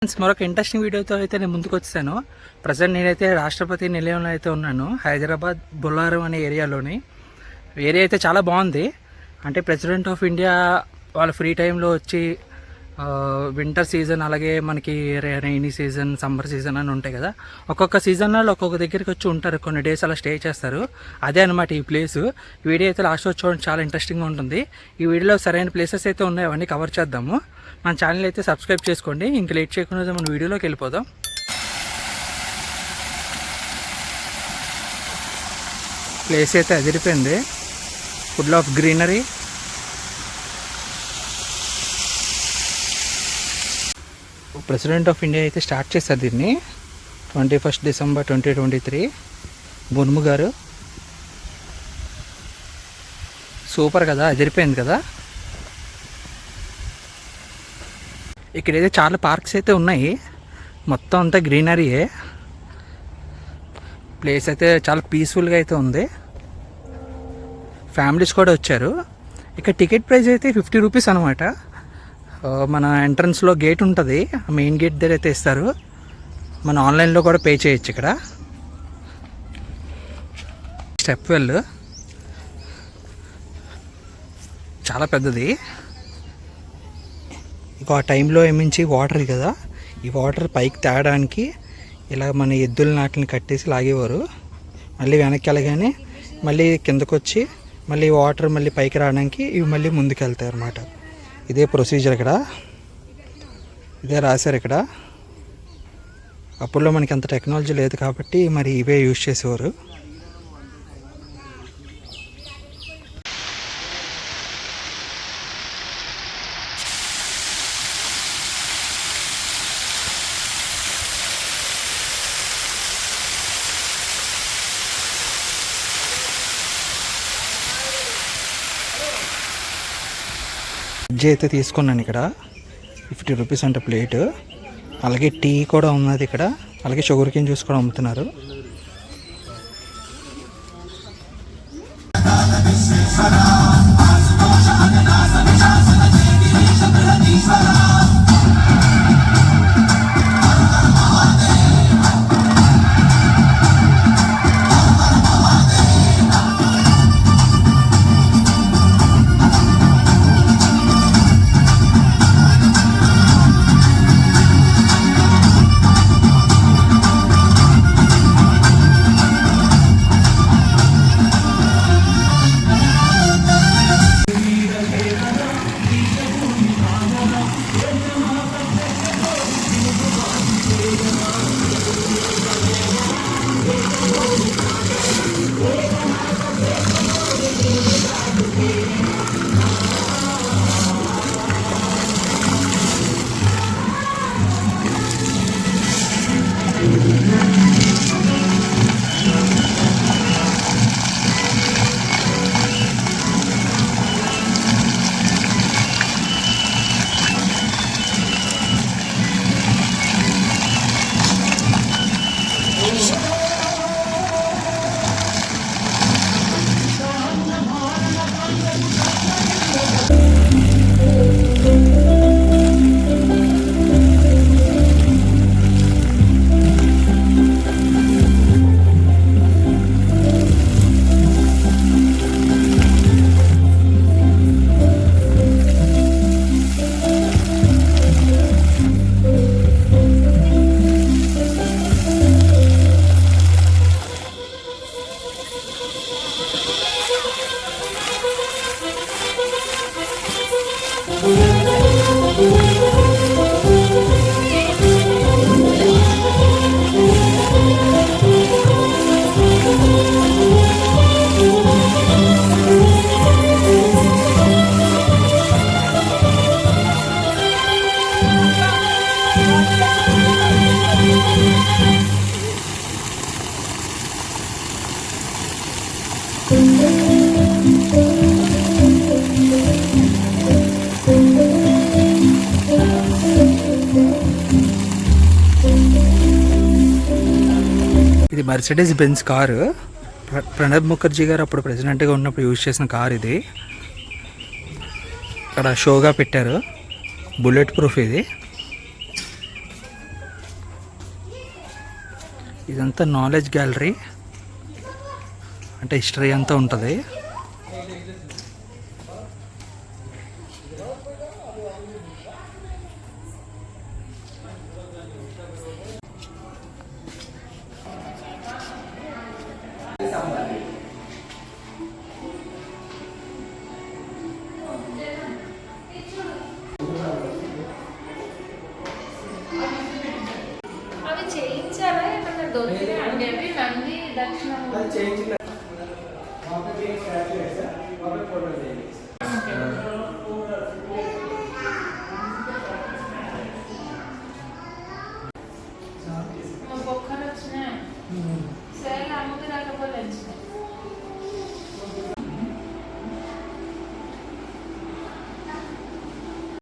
మరొక ఇంట్రెస్టింగ్ వీడియోతో అయితే నేను ముందుకు వచ్చాను. ప్రజెంట్ నేనైతే రాష్ట్రపతి నిలయంలో అయితే ఉన్నాను, హైదరాబాద్ బొల్లారం అనే ఏరియాలోని. ఏరియా అయితే చాలా బాగుంది. అంటే ప్రెసిడెంట్ ఆఫ్ ఇండియా వాళ్ళ ఫ్రీ టైంలో వచ్చి వింటర్ సీజన్, అలాగే మనకి రైనీ సీజన్, సమ్మర్ సీజన్ అని ఉంటాయి కదా, ఒక్కొక్క సీజన్లో ఒక్కొక్క దగ్గరికి వచ్చి ఉంటారు, కొన్ని డేస్ అలా స్టే చేస్తారు. అదే అనమాట ఈ ప్లేసు. వీడియో అయితే లాస్ట్ వచ్చి చూడండి, చాలా ఇంట్రెస్టింగ్గా ఉంటుంది. ఈ వీడియోలో సరైన ప్లేసెస్ అయితే ఉన్నాయి, అవన్నీ కవర్ చేద్దాము. మన ఛానల్ అయితే సబ్స్క్రైబ్ చేసుకోండి. ఇంక లేట్ చేయకుండా మన వీడియోలోకి వెళ్ళిపోదాం. ప్లేస్ అయితే అదిరిపోయింది, full of greenery. President of India అయితే స్టార్ట్ చేశారు దీన్ని 21 డిసెంబర్ 2023. ముర్ము గారు. సూపర్ కదా, అదిరిపోయింది కదా. ఇక్కడైతే చాలా పార్క్స్ అయితే ఉన్నాయి, మొత్తం అంతా గ్రీనరీయే. ప్లేస్ అయితే చాలా పీస్ఫుల్గా అయితే ఉంది. ఫ్యామిలీస్ కూడా వచ్చారు. ఇక్కడ టికెట్ ప్రైస్ అయితే 50 రూపీస్ అనమాట. మన ఎంట్రన్స్లో గేట్ ఉంటుంది, మెయిన్ గేట్ దగ్గర అయితే ఇస్తారు. మన ఆన్లైన్లో కూడా పే చేయొచ్చు. ఇక్కడ స్టెప్ వెల్ చాలా పెద్దది. ఇక ఆ టైంలో ఏమించి వాటర్ కదా, ఈ వాటర్ పైకి తేడానికి ఇలా మన ఎద్దుల నాటిని కట్టేసి లాగేవారు. మళ్ళీ వెనక్కి వెళ్ళగానే మళ్ళీ కిందకు వచ్చి మళ్ళీ వాటర్ మళ్ళీ పైకి రావడానికి ఇవి మళ్ళీ ముందుకు వెళ్తాయి అన్నమాట. ఇదే ప్రొసీజర్. ఇక్కడ ఇదే రాశారు. ఇక్కడ అప్పుల్లో మనకి అంత టెక్నాలజీ లేదు కాబట్టి మరి ఇవే యూజ్ చేసేవారు. వెజ్ అయితే తీసుకున్నాను ఇక్కడ, 50 రూపీస్ అంటే ప్లేట్. అలాగే టీ కూడా ఉన్నది ఇక్కడ, అలాగే షుగర్ కేన్ జ్యూస్ కూడా అమ్ముతున్నారు. ఇది Mercedes Benz car. Pranab Mukherjee గారు అప్పుడు ప్రెసిడెంట్గా ఉన్నప్పుడు యూజ్ చేసిన కార్ ఇది. ఇక్కడ షోగా పెట్టారు, బుల్లెట్ ప్రూఫ్ ఇది. ఇదంతా నాలెడ్జ్ గ్యాలరీ, అంటే హిస్టరీ అంతా ఉంటుంది. అవి చేయించారా ఏమన్నా దొరికినాయి అండి? అవి నంది దక్షిణ